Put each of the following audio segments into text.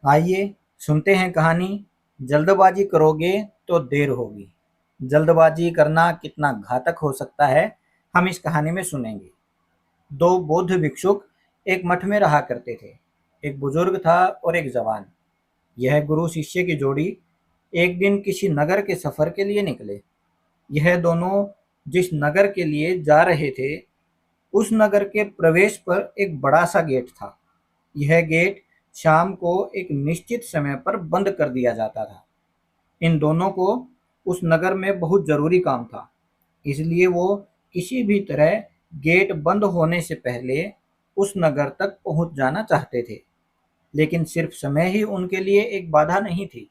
आइए सुनते हैं कहानी। जल्दबाजी करोगे तो देर होगी। जल्दबाजी करना कितना घातक हो सकता है, हम इस कहानी में सुनेंगे। दो बौद्ध भिक्षुक एक मठ में रहा करते थे। एक बुजुर्ग था और एक जवान। यह गुरु शिष्य की जोड़ी एक दिन किसी नगर के सफर के लिए निकले। यह दोनों जिस नगर के लिए जा रहे थे, उस नगर के प्रवेश पर एक बड़ा सा गेट था। यह गेट शाम को एक निश्चित समय पर बंद कर दिया जाता था। इन दोनों को उस नगर में बहुत जरूरी काम था, इसलिए वो किसी भी तरह गेट बंद होने से पहले उस नगर तक पहुंच जाना चाहते थे। लेकिन सिर्फ समय ही उनके लिए एक बाधा नहीं थी,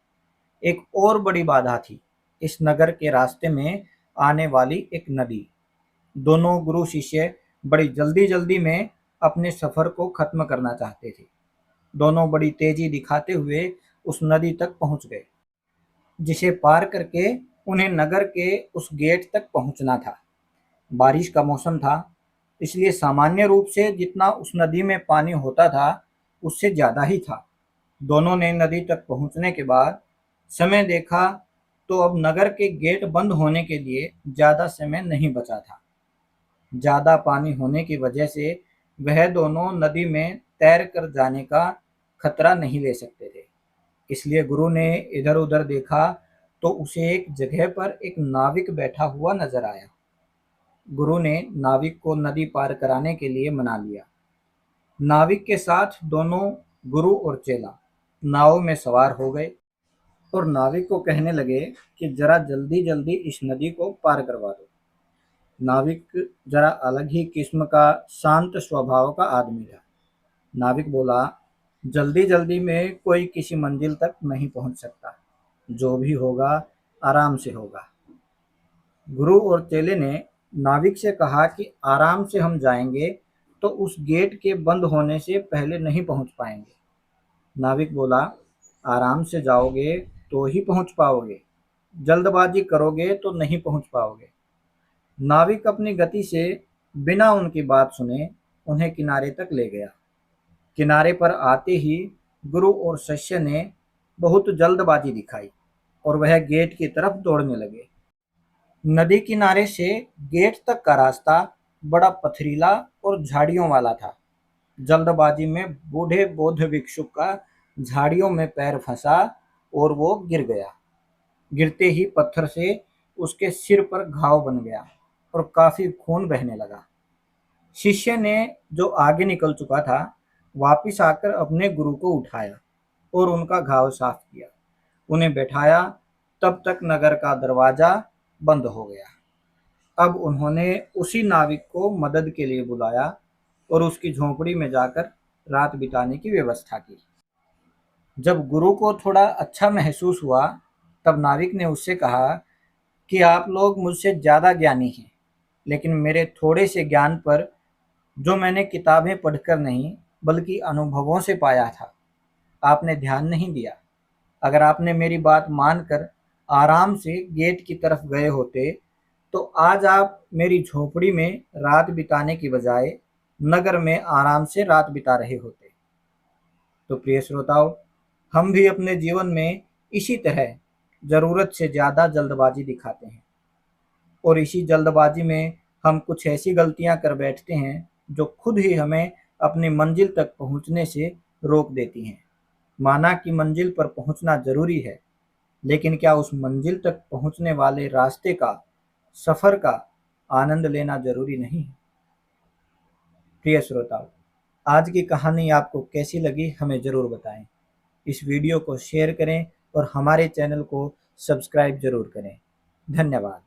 एक और बड़ी बाधा थी। इस नगर के रास्ते में आने वाली एक नदी। दोनों गुरु शिष्य बड़ी जल्दी जल्दी में अपने सफर को खत्म करना चाहते थे। दोनों बड़ी तेजी दिखाते हुए उस नदी तक पहुंच गए, जिसे पार करके उन्हें नगर के उस गेट तक पहुंचना था। बारिश का मौसम था, इसलिए सामान्य रूप से जितना उस नदी में पानी होता था, उससे ज़्यादा ही था। दोनों ने नदी तक पहुंचने के बाद समय देखा तो अब नगर के गेट बंद होने के लिए ज़्यादा समय नहीं बचा था। ज़्यादा पानी होने की वजह से वह दोनों नदी में तैर कर जाने का खतरा नहीं ले सकते थे। इसलिए गुरु ने इधर-उधर देखा तो उसे एक जगह पर एक नाविक बैठा हुआ नजर आया। गुरु ने नाविक को नदी पार कराने के लिए मना लिया। नाविक के साथ दोनों गुरु और चेला नाव में सवार हो गए और नाविक को कहने लगे कि जरा जल्दी जल्दी इस नदी को पार करवा दो। नाविक जरा अलग ही किस्म का शांत स्वभाव का आदमी था। नाविक बोला, जल्दी जल्दी में कोई किसी मंजिल तक नहीं पहुंच सकता। जो भी होगा आराम से होगा। गुरु और चेले ने नाविक से कहा कि आराम से हम जाएंगे तो उस गेट के बंद होने से पहले नहीं पहुंच पाएंगे। नाविक बोला, आराम से जाओगे तो ही पहुंच पाओगे, जल्दबाजी करोगे तो नहीं पहुंच पाओगे। नाविक अपनी गति से बिना उनकी बात सुने उन्हें किनारे तक ले गया। किनारे पर आते ही गुरु और शिष्य ने बहुत जल्दबाजी दिखाई और वह गेट की तरफ दौड़ने लगे। नदी किनारे से गेट तक का रास्ता बड़ा पथरीला और झाड़ियों वाला था। जल्दबाजी में बूढ़े बौद्ध भिक्षुक का झाड़ियों में पैर फंसा और वो गिर गया। गिरते ही पत्थर से उसके सिर पर घाव बन गया और काफी खून बहने लगा। शिष्य ने, जो आगे निकल चुका था, वापिस आकर अपने गुरु को उठाया और उनका घाव साफ किया, उन्हें बैठाया। तब तक नगर का दरवाजा बंद हो गया। अब उन्होंने उसी नाविक को मदद के लिए बुलाया और उसकी झोंपड़ी में जाकर रात बिताने की व्यवस्था की। जब गुरु को थोड़ा अच्छा महसूस हुआ, तब नाविक ने उससे कहा कि आप लोग मुझसे ज़्यादा ज्ञानी हैं, लेकिन मेरे थोड़े से ज्ञान पर, जो मैंने किताबें पढ़कर नहीं बल्कि अनुभवों से पाया था, आपने ध्यान नहीं दिया। अगर आपने मेरी बात मानकर आराम से गेट की तरफ गए होते, तो आज आप मेरी झोपड़ी में रात बिताने की बजाय नगर में आराम से रात बिता रहे होते। तो प्रिय श्रोताओं, हम भी अपने जीवन में इसी तरह ज़रूरत से ज़्यादा जल्दबाजी दिखाते हैं और इसी जल्दबाजी में हम कुछ ऐसी गलतियां कर बैठते हैं जो खुद ही हमें अपनी मंजिल तक पहुंचने से रोक देती हैं। माना कि मंजिल पर पहुंचना ज़रूरी है, लेकिन क्या उस मंजिल तक पहुंचने वाले रास्ते का, सफ़र का आनंद लेना ज़रूरी नहीं है? प्रिय श्रोताओं, आज की कहानी आपको कैसी लगी हमें ज़रूर बताएं। इस वीडियो को शेयर करें और हमारे चैनल को सब्सक्राइब ज़रूर करें। धन्यवाद।